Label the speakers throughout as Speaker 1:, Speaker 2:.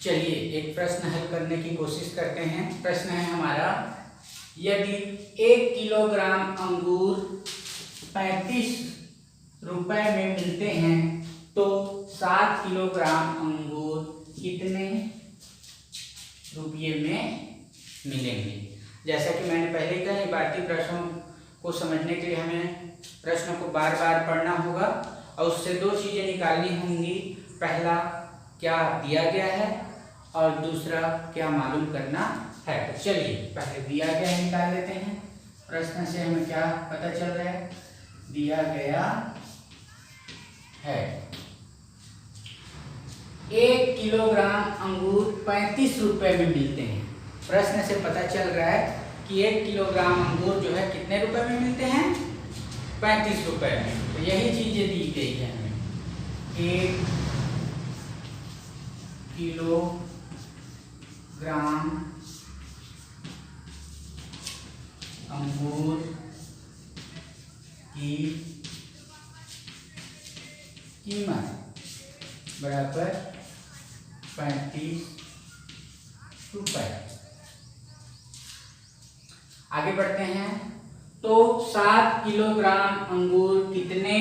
Speaker 1: चलिए एक प्रश्न हल करने की कोशिश करते हैं। प्रश्न है हमारा, यदि 1 किलोग्राम अंगूर 35 रुपए में मिलते हैं तो 7 किलोग्राम अंगूर कितने रुपये में मिलेंगे। जैसा कि मैंने पहले कहा, इबारती प्रश्नों को समझने के लिए हमें प्रश्न को बार बार पढ़ना होगा और उससे दो चीज़ें निकालनी होंगी। पहला, क्या दिया गया है, और दूसरा, क्या मालूम करना है। तो चलिए पहले दिया गया है निकाल लेते हैं। प्रश्न से हमें क्या पता चल रहा है, दिया गया है 1 किलोग्राम अंगूर 35 रुपए में मिलते हैं। प्रश्न से पता चल रहा है कि 1 किलोग्राम अंगूर जो है कितने रुपए में मिलते हैं, 35 रुपए में। तो यही चीजें दी गई है हमें। 1 किलोग्राम अंगूर की कीमत बराबर 35 रुपए। आगे बढ़ते हैं। तो 7 किलोग्राम अंगूर कितने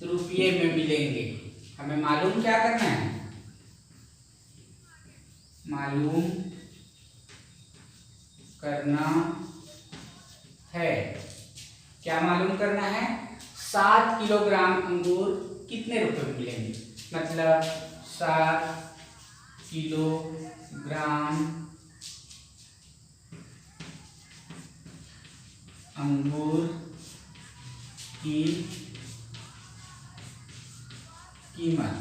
Speaker 1: रुपये में मिलेंगे, हमें मालूम क्या करना है, मालूम करना है। क्या मालूम करना है, 7 किलोग्राम अंगूर कितने रुपए में मिलेंगे। मतलब 7 किलोग्राम अंगूर की कीमत,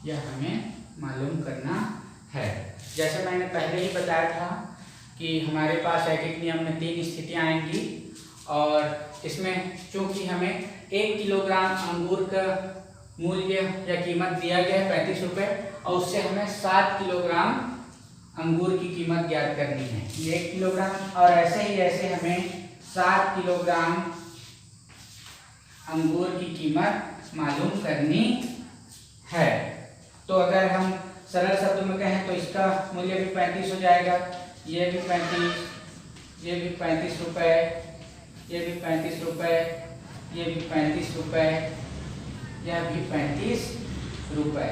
Speaker 1: यह हमें मालूम करना है। जैसे मैंने पहले ही बताया था कि हमारे पास एक नियम में 3 स्थितियां आएंगी और इसमें चूंकि हमें 1 किलोग्राम अंगूर का मूल्य या कीमत दिया गया है 35 रुपए और उससे हमें 7 किलोग्राम अंगूर की कीमत ज्ञात करनी है, 1 किलोग्राम। और ऐसे हमें 7 किलोग्राम अंगूर की कीमत मालूम करनी है। तो अगर हम सरल शब्दों में कहें तो इसका मूल्य भी 35 हो जाएगा, ये भी 35, ये भी 35 रुपए, ये भी 35 रुपए, ये भी 35 रुपए, यह भी 35 रुपए।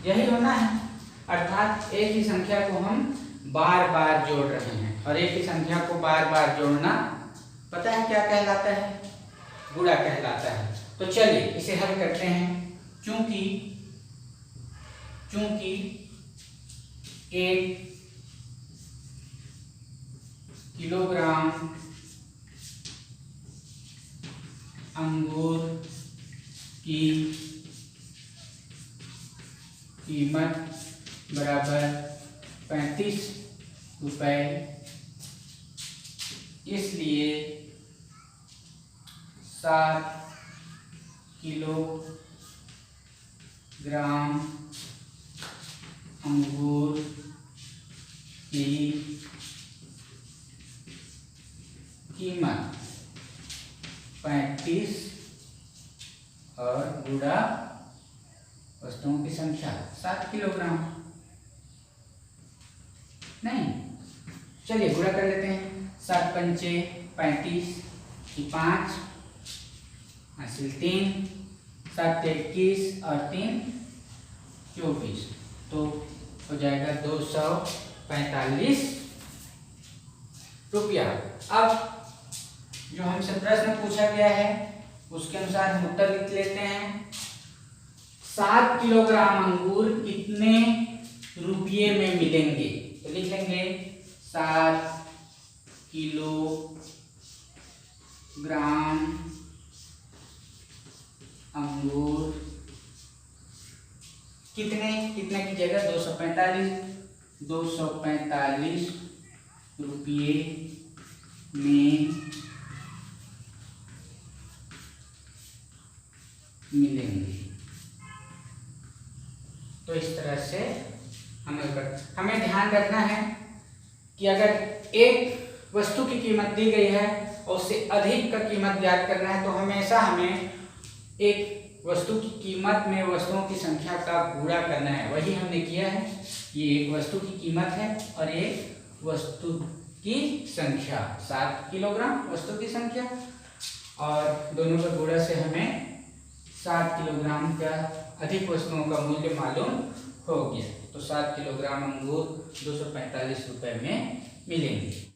Speaker 1: यही होना है, अर्थात एक ही संख्या को हम बार बार जोड़ रहे हैं और एक ही संख्या को बार बार जोड़ना पता है क्या कहलाता है, गुणा कहलाता है। तो चलिए इसे हल करते हैं। चूंकि 1 किलोग्राम अंगूर की कीमत बराबर 35 रुपए, इसलिए 7 किलोग्राम अंगूर की कीमत 35 और गुणा वस्तुओं की संख्या 7 किलोग्राम। नहीं, चलिए गुणा कर लेते हैं। 7 पंचे 35 की 5 हासिल 3, 7 21 और 3 24, तो हो जाएगा 245 रुपया। अब जो हमसे प्रश्न पूछा गया है उसके अनुसार हम उत्तर लिख लेते हैं। 7 किलोग्राम अंगूर कितने रुपये में मिलेंगे, तो लिख लेंगे 7 किलोग्राम अंगूर कितने की जगह 245 रुपये में मिलेंगे। तो इस तरह से हमें ध्यान रखना है कि अगर एक वस्तु की कीमत दी गई है और उससे अधिक का कीमत ज्ञात करना है तो हमेशा हमें एक वस्तु की कीमत में वस्तुओं की संख्या का गुणा करना है, वही हमने किया है। ये एक वस्तु की कीमत है और एक वस्तु की संख्या 7 किलोग्राम वस्तु की संख्या, और दोनों का गुणा से हमें 7 किलोग्राम का अधिक वस्तुओं का मूल्य मालूम हो गया। तो 7 किलोग्राम अंगूर 245 रुपए में मिलेंगे।